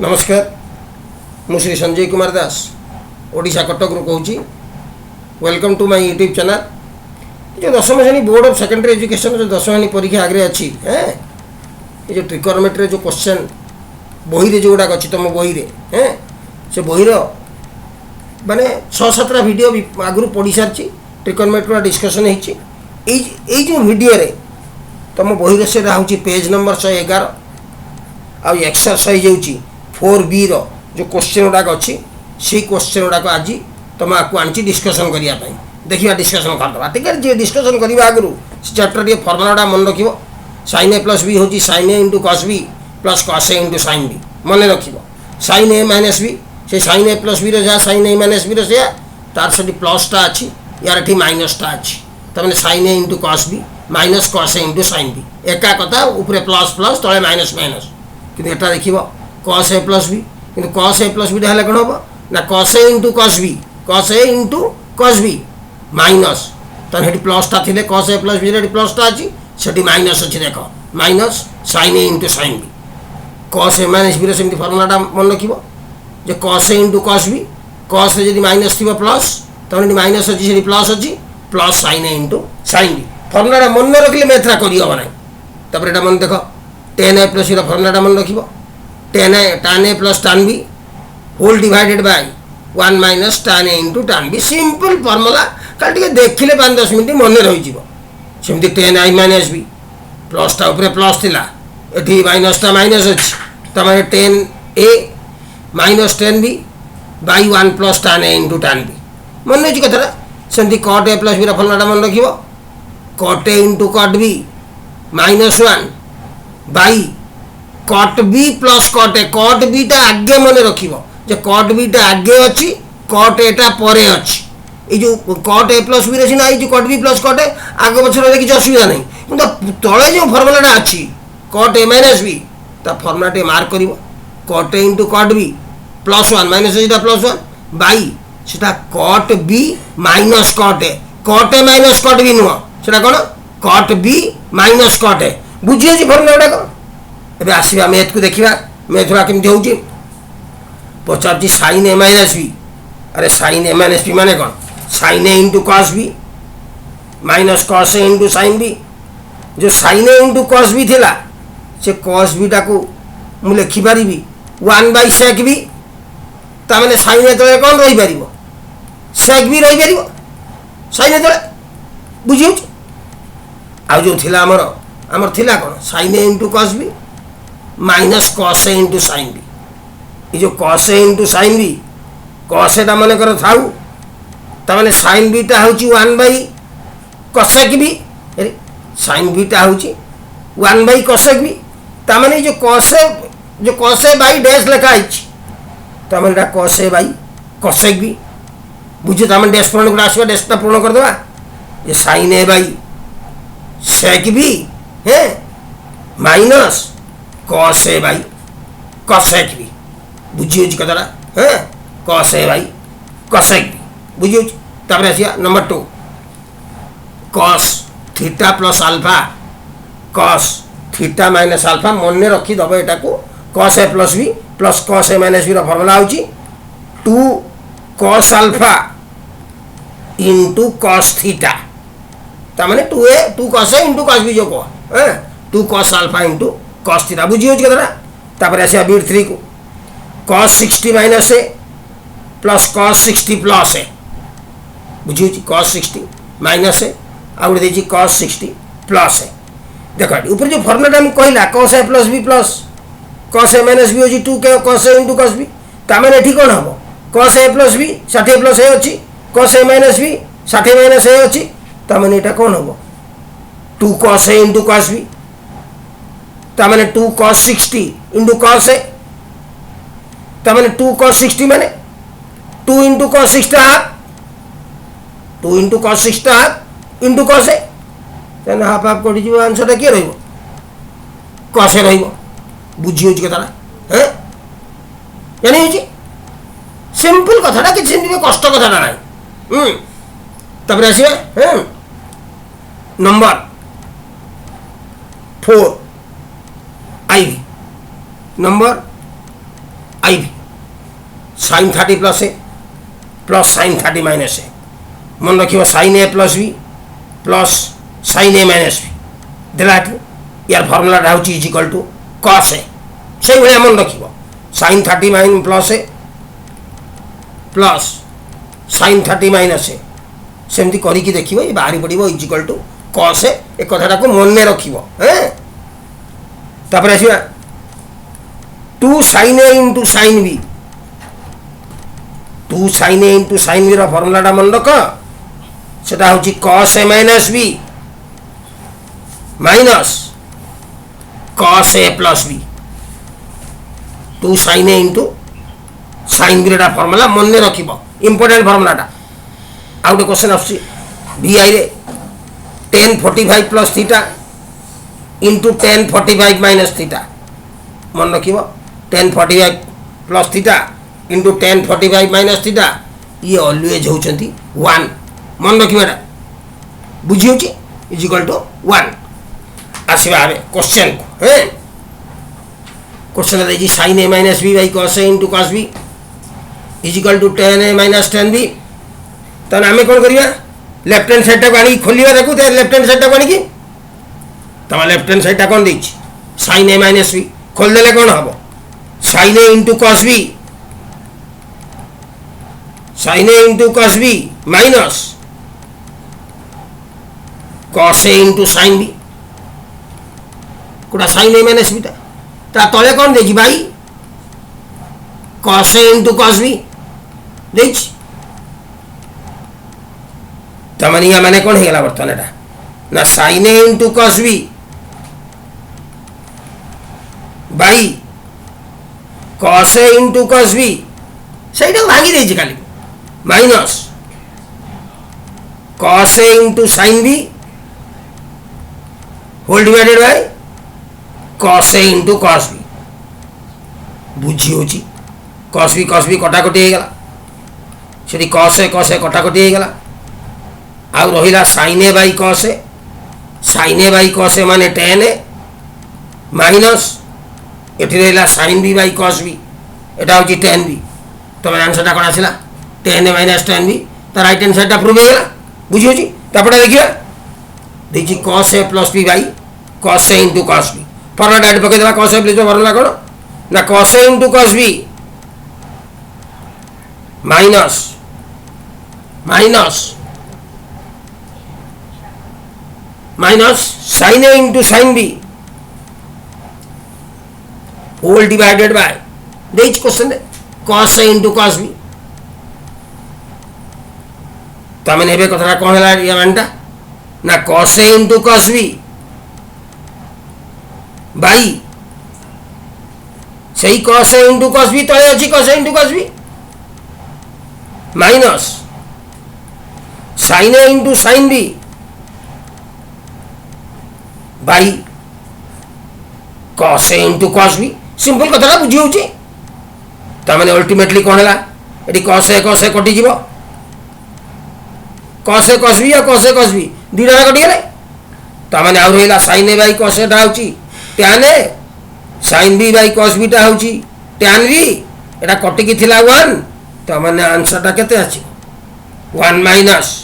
नमस्कार मु श्री संजय कुमार दास ओडिशा कटक रू कहूँ welcome to my YouTube channel. जो दशम श्रेणी बोर्ड ऑफ सेकेंडरी एजुकेशन जो दशम श्रेणी परीक्षा आगे अच्छी ये जो ट्रिकोनोमेट्री जो क्वेश्चन बही रे जो गुड़ाक अच्छी तुम बही रे से बहीर माने 6-7 वीडियो आगु पढ़ी सारी ट्रिकोनोमेट्री डिस्कसन होती जो वीडियो रे तुम बही से हूँ पेज नंबर 111 आ एक्सरसाइज होची 4B रो जो क्वेश्चन गुड़ाक अच्छी से क्वेश्चन गुड़ाक आज तुम आपको आनी डिस्कसन करने देखिए डिस्कसन करदे ठीक है। जी डिस्कसन करवा आगु चैप्टर टे फर्मुला मन रख sin a प्लस बी हूँ sin a into cos b plus cos a into sin b मन रख sin a माइनस बी से sin a प्लस बी रा sin a माइनस बी रा तार से प्लसटा अच्छी यार ये माइनसटा अच्छी तमें sin a into cos b minus cos a into sin b एका कथा ऊपर प्लस प्लस तले माइनस माइनस कि देख cos a प्लस बी कि cos a प्लस बी है कौन हम ना cos a into cos b cos a into cos b minus तो प्लसटा थे cos a प्लस बी प्लसटा अच्छी से माइनस अच्छी देख minus sin a into sin b cos a minus B सेमती फर्मुलाटा मन रख जो cos a into cos b cos रे माइनस थी प्लस तो माइनस अच्छी से प्लस अच्छी plus sin a into sin b फर्मुलाटा मन रखिले मैथरा करहब ना तपर यहाँ मन देख tan a प्लस बी फर्मुलाटा मन रख tan a plus tan b whole divided by 1 minus tan a into tan b simple formula खाली टे देखिले 5-10 मिनट मन रही सेमती tan i माइनस बी प्लसटा ऊपर प्लस थिला एठी माइनसटा माइनस अच्छी तमारे tan a minus tan b by 1 plus tan a into tan b मन रही कथा सेमती cot a प्लस बी फर्मुलाटा मन रख cot a into cot b minus 1 by cot b plus cot a cot b टा आगे मन रख जो cot b टा आगे अच्छी cot a टा परे अच्छी ये जो cot a प्लस बी रही ना ये cot b plus cot a आगे पछर किसी असुविधा नहीं कि तले जो फर्मुलाटा अच्छी cot a माइनस बी ता फर्मुलाटे मार्क कर cot a into cot b plus 1 minus plus 1 by से cot b minus cot a minus cot b नुह से कौन cot b minus cot a बुझे फर्मुला गुड़ाक ए आसवा मैथ को देखा मैथ गुड़ा केमती हो पचार sin a माइनस बी अरे sin a माइनस बी माने कौन sin a into cos b minus cos a into sin b जो sin a into cos b थिला से cos b टाक मु लिखिपारि 1 बाय sec b ताने sin a तले कौन रही पार sec b रही पार sin a तले बुझी आ जो थिला आमर थिला कौन sin a into cos b minus cos a into sin b ये जो cos a into sin b cos a मन कर था तमें sin b टा हूँ 1 bye cosec b sin b टा हूँ 1 बाय cosec b तमें जो cos a बाय डैश लिखाई तमें cos a by cosec b बुझे तमें डैश पूर्ण गोटे आसवा डैशटा पूर्ण करदे ये sin a by sec b है minus cos a by cosec b बुझी कथाटा हाँ cos a by cosec b बुझी तापर आसिया number 2 cos theta plus alpha cos theta minus alpha मन रखीदब यहाँ को cos a plus B plus cos a minus B formula हूँ 2 cos alpha into cos theta तमें 2 cos a into cos b जो कह 2 cos alpha into cos theta बुझी कथा आसिया बीट 3 को cos 60 minus a plus cos 60 plus a बुझी cos 60 minus a आउ गोटे cos 60 प्लस a देख ऊपर जो फर्मुलाटा कहला cos a plus b plus cos a minus b हो 2 cos a into cos b तमें ये कौन हम cos a plus b 60 plus a अच्छी cos a minus b 60 minus a अच्छी तमें यहाँ कौन हम 2 cos a into cos b तमें 2 cos 60 इंटू cos a तमें 2 cos 60 माने 2 into cos 60 half 2 into cos 60 half into cos a तेना हाफ हाफ कटि जो आंसरटा किए रही cos a रही बुझी हो कथा हाँ जानी सिंपल कथाटा कि कष्ट कथाटा ना तब आसिया हाँ नंबर 4 आई नंबर आई भी sin 30 plus A plus sin 30 minus A मन रखिए sin a plus B plus sin a minus B देला यार फर्मुलाटा हूँ is equal to cos A से भाया मन रखिए sin 30 माइन plus A plus sin 30 minus A सेमती करके देखिए ये बाहरी पड़ो is equal to cos A एक कथाटा को मन रखिए तापर आसवा 2 sin a into sin b 2 sin a into sin b फर्मुलाटा मन रख सेटा हूँ cos a minus b minus cos a plus b 2 sin a into sin b formula मन रख इंपोर्टेंट फर्मुलाटा आउ गोटे क्वेश्चन आस रे 1045 plus theta into 1045 minus theta मन रख 1045 plus theta into 1045 minus theta ये ऑलवेज होती 1 मन रखा बुझी हो इज इक्वल टू 1 आसवा क्वेश्चन को क्वेश्चन देखिए sin a minus B by cos a into cos b is equal to 10a minus 10b तो आम कौन करवा लेफ्ट हैंड साइड टाक आनी खोलिया देखो लेफ्ट हैंड साइड टाक आनी तुम लेफ्ट हैंड साइड कौन दे sin a माइनस बी खोलदेले कौन हम sin a into cos b sin a into cos b minus cos a into sin b कोटा sin a माइनस b ता तले कौन दे भाई cos a into cos b दे तमनिया माने कौन है बर्तमान एटा ना sin a into cos b by cos a into cos b से भांगी दे खाली minus cos a into sin b whole divided by cos a into cos b बुझी हो cos b कटाकटी हो गला से cos a कटाकटी हो गला आउ रहा sin a by cos a माने tan a माइनस ये रहा sin b by cos b एटा हूँ tan b तुम आंसरटा कौन आसला tan a minus tan b तो राइट हैंड साइडटा प्रूव होगा बुझी हो देखिए देखिए cos a plus b by cos a into cos b formula direct पकईदेवा cos a प्लस फर्मुला कौन ना cos a into cos b minus minus minus sin a into sin b whole divided by देख question cos a into cos b तमें ने कथा कौन है ये मानटा ना cos a into cos b by सही cos a into cos b तले अच्छी cos a into cos b minus sin a into sin b by cos a into cos b simple कथा बुझी हो तमें अल्टीमेटली कौन है ये cos a कटिज cos a cos b या cos a cos b दुईटा कटिगले तमें आउ रहा sin a by cos a हूँ tan a sin b by cos b टा हूँ tan b एटा कटिकी थिला 1 तो मैंने आंसरटा केते आछि 1 minus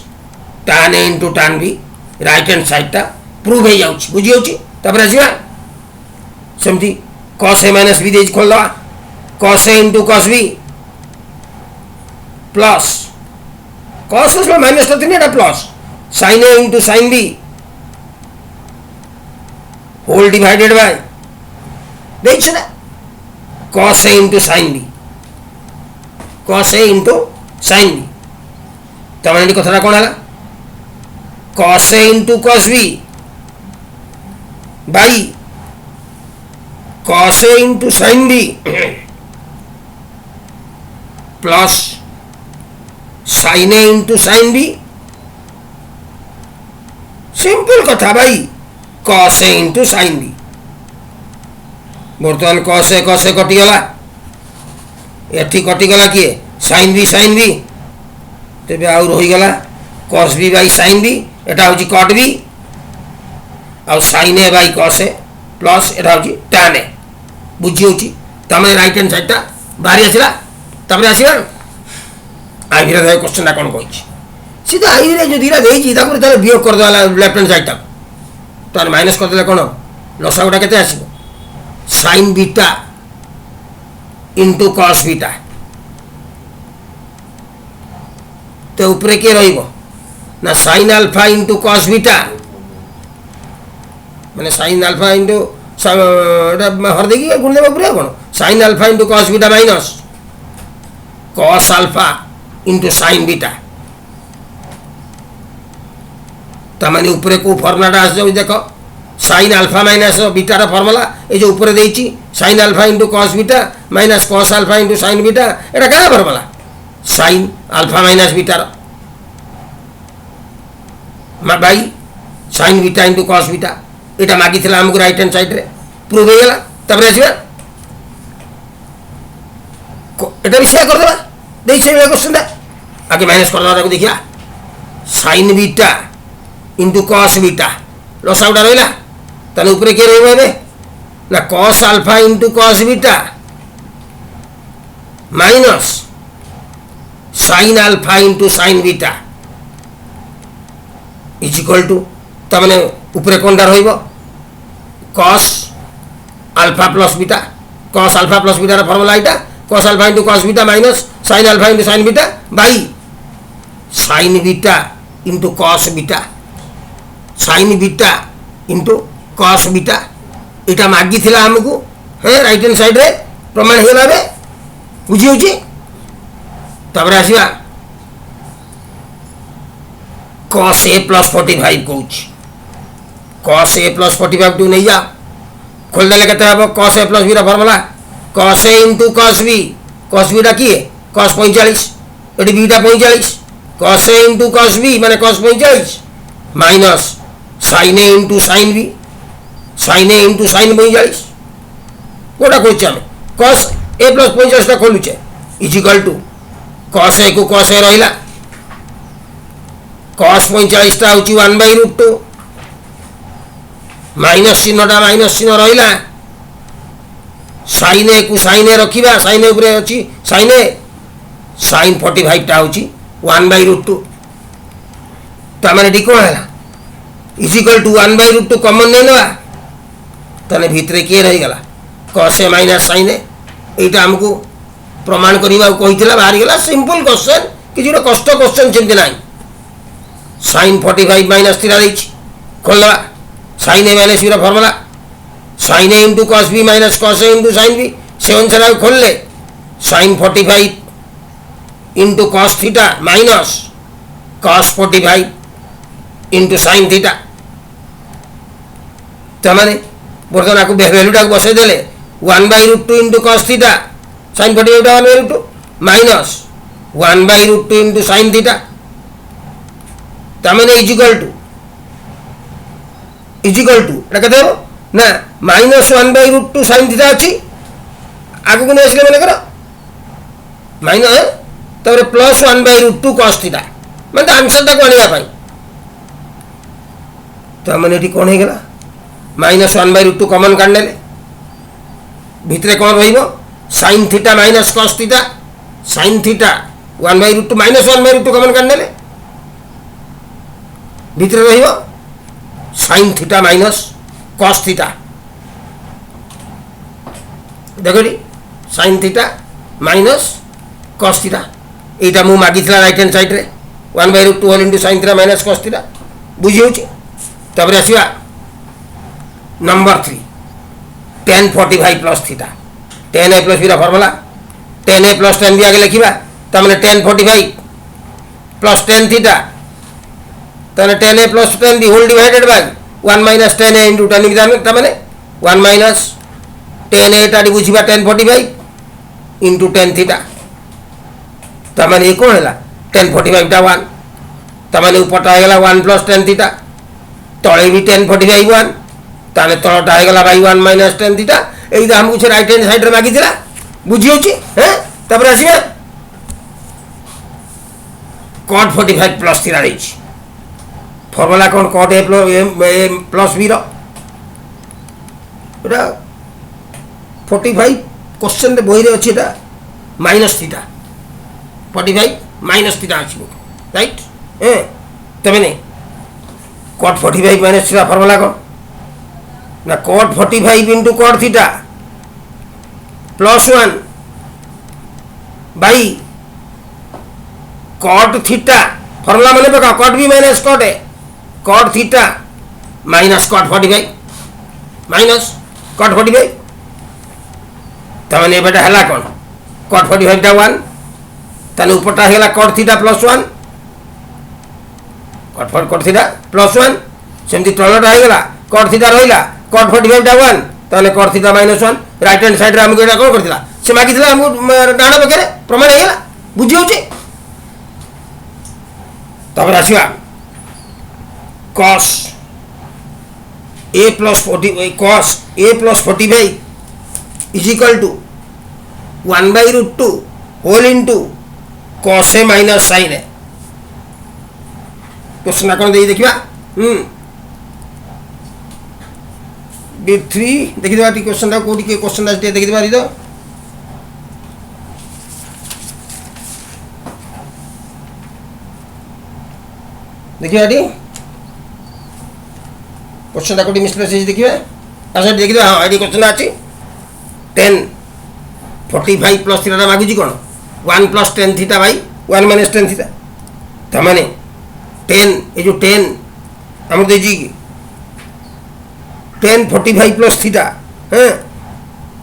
tan a into tan b right hand साइडटा प्रूव हो जाउछि बुझी होछि तपर आसीबा सेमती cos a माइनस b दे खोल दवा cos a into cos b plus cos में माइनस तो एटा plus sin a into sin b whole divided by देख छना cos a into sin b cos a into sin b तमने कथा कौन है cos a into cos b by cos a into sin b plus sin a into sin b simple कथा भाई cos a into sin b बर्तमान cos a कटिगला एठी कटिगला किए sin b तेबे आउ रहीगला cos b by sin b एटा हूँ cot b आउ sin a by cos a plus iota हूँ tan a बुझी हो तमें राइट हैंड साइडटा बाहरी आसला तापर आसला आईवीर देखो क्वेश्चन कौन कही सी तो आईवीर जो दुटा देता वियोग करदे लेफ्ट हैंड साइड तो माइनस करदे कौन लसागुटा के आस sine beta into cos beta तो ऊपर किए ना sine alpha into cos beta माने साइन अल्फा इंटू हरदे की गुण देवा पूरा कौन sine alpha into cos beta minus cos alpha into sine beta तमाने ऊपर को फर्मुलाटा आस देख साइन अल्फा माइनस बीटार फर्मुला ये जो ऊपर देती sine alpha into cos beta minus cos alpha into sine beta एटा क्या फर्मुला साइन अल्फा माइनस बीटार by sine beta into cos beta ये मागी आमको राइट हैंड साइड रे प्रूव हो गला तब आसवा भी सेया करदे देख से क्वेश्चन आगे माइनस करदे देखिया sine beta into cos beta लसागुटा रहा ताले ऊपर किए रहा ना cos alpha into cos beta minus sine alpha into sine beta is equal to तमाने ऊपर कौन रहा cos alpha plus beta cos alpha plus बीटार फर्मुला यहाँ cos alpha into cos beta minus sine alpha into sine beta by sine beta into cos beta sine beta into cos beta यहाँ मागी आमको है राइट हैंड साइड रे प्रमाण हो गला बुझी तब आसवा कॉस ए प्लस 45 कहूँ कॉस ए प्लस 45 टू नहीं जा खोलदे के cos A plus B formula cos A into cos beta किए कॉस 45 ये beta 45 cos A into cos B माने cos 45 minus sine A into sine B sine A into sine 45 गोटा खोचे आम कॉस ए प्लस 45 खोलुचे equal to cos A को cos ए रहा cos 45 हूँ 1/√2 माइनस चिन्हटा माइनस चिन्ह रहा साइन ए को साइन ए रखा साइन ए अच्छी साइन ए साइन 45 हूँ 1/√2 तमें कौन है इजिकल टू 1/√2 कमन नहीं ना ताने भितर किए रहीगला कॉस ए माइनस साइन ए यहाँ आमको प्रमाण करने को बाहरी गला सिंपल क्वेश्चन किसी कष्ट क्वेश्चन सेमती ना साइन 45 माइनस 3 खोलवा sine A minus B formula sine A into cos B minus cos A into sine B से अनुसार खोल ले sine 45 into cos theta minus cos 45 into sine theta तमाने बर्तमान आपको वैल्यूटा बसई देले 1/√2 into cos theta sine 45 1/√2 minus 1/√2 into sine theta तमें इजिकल टू कहते ना माइनस 1/√2 साइन थीटा अच्छी आगे को नहीं आसले मन कर माइनस तब प्लस 1/√2 कॉस थीटा मैं आंसर को आने तो मैंने ये कौन होगा माइनस 1/√2 कमन काढ़ने भितर कौन रइन theta minus cos theta sine theta 1/√2 minus 1/√2 common काढ़ने भितर sine theta minus cos theta देख sine theta minus cos theta यहाँ मुझे मागी राइट हैंड साइड रे 1/√2 whole into sine theta minus cos theta बुझी हो तब आसवा number 3 tan 45 plus theta tan a plus B formula tan a plus tan b आगे लिखा तमें tan 45 plus tan theta tan a plus tan b whole divided by 1 minus tan a into tan b तमें 1 minus tan a टा बुझा tan 45 into tan theta तमें ये कौन है tan 45 टा 1 तमें ऊपरटा होगा 1 प्लस tan थीटा तले भी tan 45 1 ताने तलटा होगा बाई 1 माइनस tan थीटा यही हमको राइट हैंड साइड मागी बुझी है तब आसवा cot 45 प्लस थीटा रही फर्मुला कौन cot a plus B 45 question बही अच्छी माइनस थीटा 45 माइनस थीटा आसो राइट तमें कट 45 माइनस थीटा फर्मुला कौन ना cot 45 into cot theta plus 1 by cot theta formula मन पका कट भी माइनस कट है cot theta minus cot 45 minus cot 45 तमें बेटा है कौन कट 45 टा 1 ताले ऊपरटा है cot theta plus 1 cut theta plus 1 सेमती तलटा है कट थीटा रहा कट 45 टा 1 ताले cut theta minus 1 right hand side रे हमको एटा कौन करथिला से मागिथिला हमको डाण पके प्रमाण है बुझी होची तब आसवा cos a plus 40 cos a plus 45 is equal to 1 by root 2 whole into cos a minus sin a question कौन दे देखिबा B3 देखिबा टी क्वेश्चन दा कोडी के क्वेश्चन दा देखिबा री तो देखिए टी क्वेश्चन दा कोडी मिसप्लेस देखिबा अच्छा देखिबा हां आईडी क्वेश्चन अछि 10 45 प्लस थीटा मागुची कोन 1 plus 10 theta by 1 minus 10 theta तमाने 10 ये जो 10 हम देजी 10 45 प्लस थीटा हैं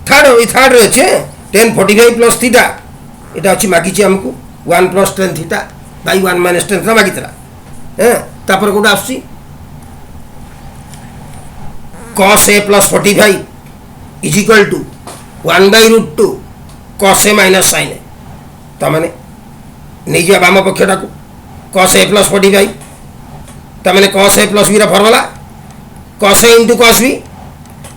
थर्ड रे छे 10 45 प्लस थीटा एटा अछि मागीची हमको 1 plus 10 theta by 1 minus 10 theta मागीतला हैं तापर कोडा आसी cos a plus 45 is equal to 1 by root 2 cos a minus sin a तमाने नहीं जा बाम पक्षटा को cos a plus 45 तमाने cos a plus b रा formula cos a into cos b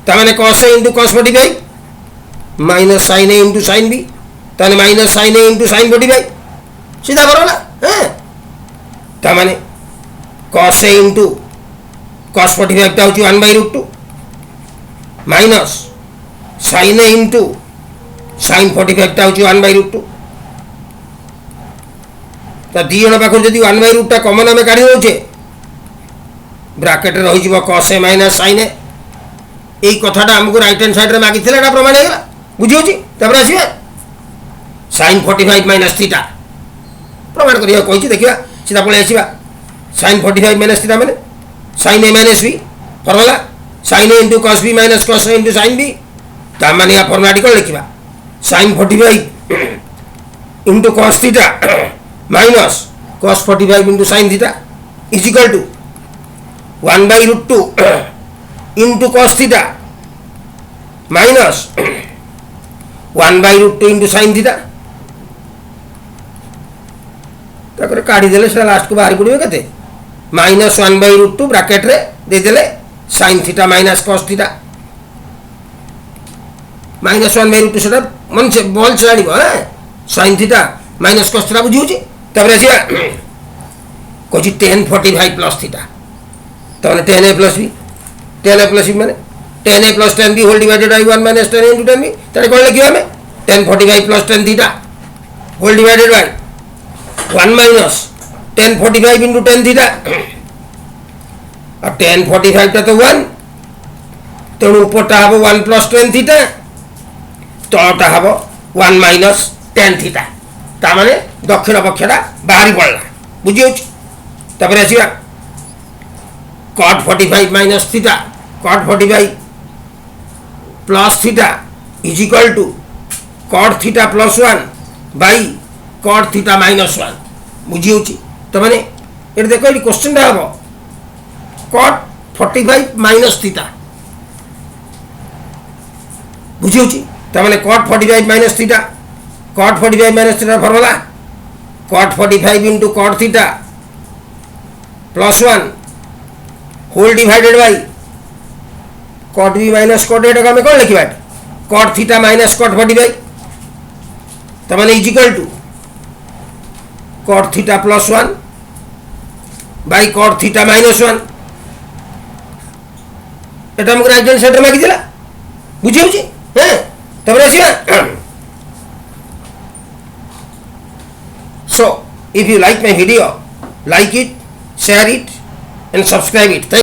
तमाने cos a into cos 45 minus sin a into sin b तमाने minus sin a into sin 45 सीधा formula हैं तमाने cos a into cos 45 टा होची 1 by root 2 minus sin a into sin 45 टा होची 1 by root 2 तो दी जन पाखर जदि 1 by root टा कॉमन आमे काढी दोचे ब्रैकेट रे रही जिवो cos a minus sin a एई कथाटा हमको राइट हैंड साइड रे मागी थिला एटा प्रमाण हेला बुझी होची तबरा आसीबा sin 45 minus थीटा प्रमाण करिया कहिछि देखिबा सीधा पळे आसीबा sin 45 minus थीटा माने sin a minus b formula sin a into cos b minus cos a into sin b ता माने या फार्मूला टी को लिखिबा sin 45 into cos theta minus cos 45 into sin theta is equal to 1 by root 2 into cos theta minus 1 by root 2 into sin theta ताकर काढी देले से last को बाहर पड़िबे कते minus 1 by root 2 ब्रैकेट रे दे देले sin theta minus cos theta minus 1 by root 2 सेटा मन से बोल चलानिबो हैं sin theta minus cos theta बुझी होची तबरे आसीबा कोची 10 45 प्लस थीटा तने 10 a plus b 10 a plus b माने 10 a plus 10 b whole divided by 1 minus 10 into 10 b तने कोन लिखियो हमें 10 45 plus 10 theta whole divided by 1 minus 10 45 into 10 theta अब 10 45 टा तो 1 तेणु ऊपरटा हबो 1 प्लस 10 थीटा तळटा हबो 1 माइनस 10 थीटा ता माने दक्षिण पक्षटा बाहरी पड़ला बुझी होची तबरे आसीबा cot 45 minus theta cot 45 plus theta is equal to cot theta plus 1 by cot theta minus 1 बुझी होची त माने एटा देखो ये क्वेश्चन दा हबो cot 45 minus theta बुझी होची त माने cot 45 minus theta cot 45 minus theta formula cot 45 into cot theta plus 1 whole divided by cot b minus cot a का में कौन लिखिबा cot theta minus cot 45 त माने is equal to cot theta plus 1 by cot theta minus 1 एटा हमको right hand side में गिदिला बुझी होची हैं तबरे आसीबा So if you like my video, like it, share it and subscribe it.